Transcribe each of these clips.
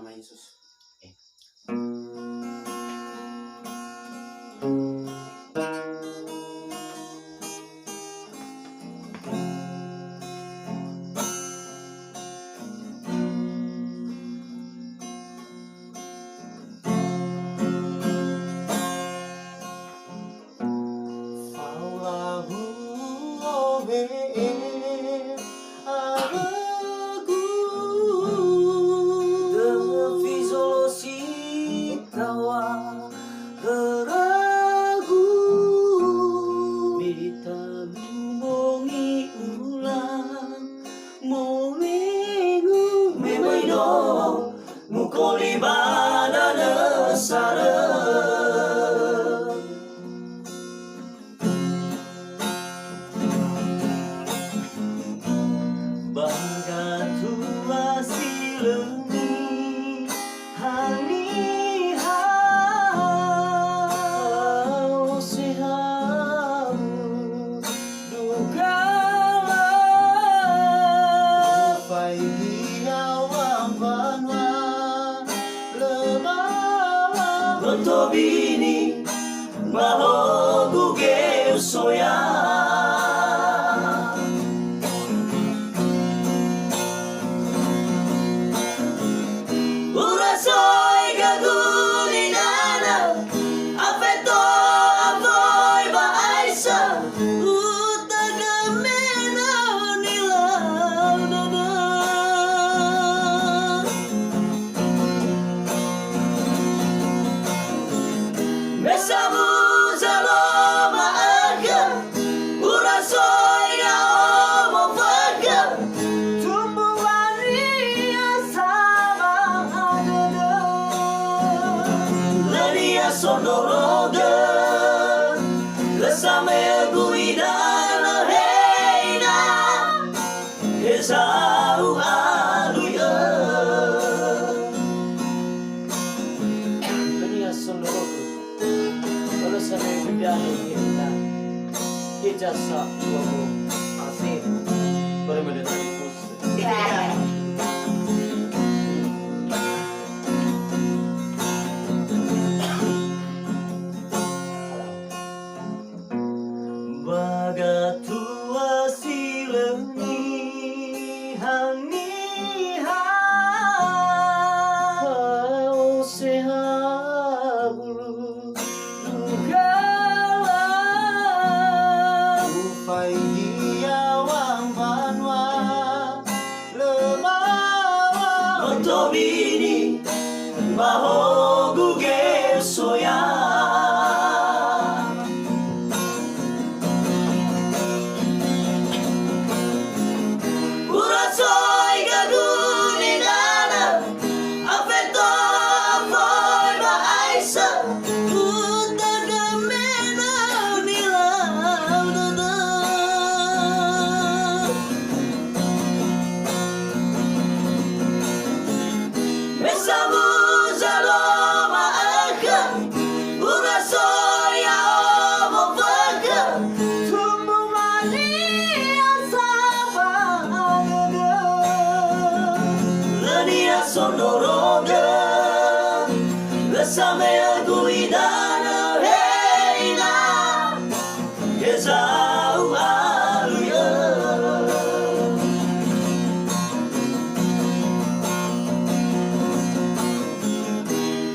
nama Yesus. Bini mahogu ge usoya Urasoi gaguni nana Afeto avoy ba aisa Utagamena nilaw dada Besamu zaloma aga Urasoy na omovaga Tumbuani asama adada Lania sonoroga Lesame guidana heina Esau aluya Lania sonoroga Kalau sampai berjalan kita ijazah wabu asih berbeda dari Bagatua silengi haniha Hau sehabulu Bini mahogu ge soya Urasoy gaguni nana Afeto avoy ba aisa Utagamena nilaw dada Besamu zaloma aga Urasoy na omovaga Tumbuani asama adada Lania sonoroga Lesame guidana heina Esau aluya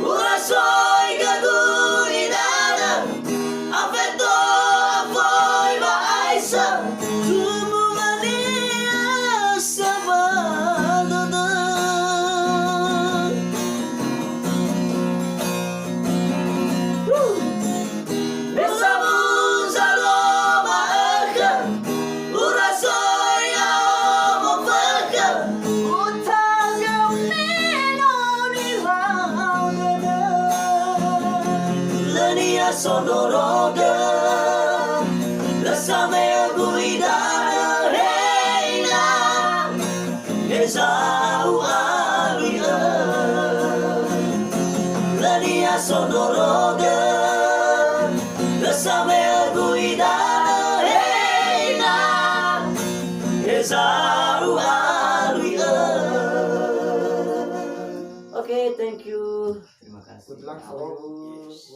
Urasoy gaguni nana Afeto avoy ba aisa Tumbuani asama dada Besamu zaloma aga Urasoy na omovaga Utagamena nilaw dada Lania sonoroga Lesame guidana heina Esau aluya Lania sonoroga Lesame guidana heina Esau aluya Oke Oke, thank you. Terima kasih. Good luck for all. Yes.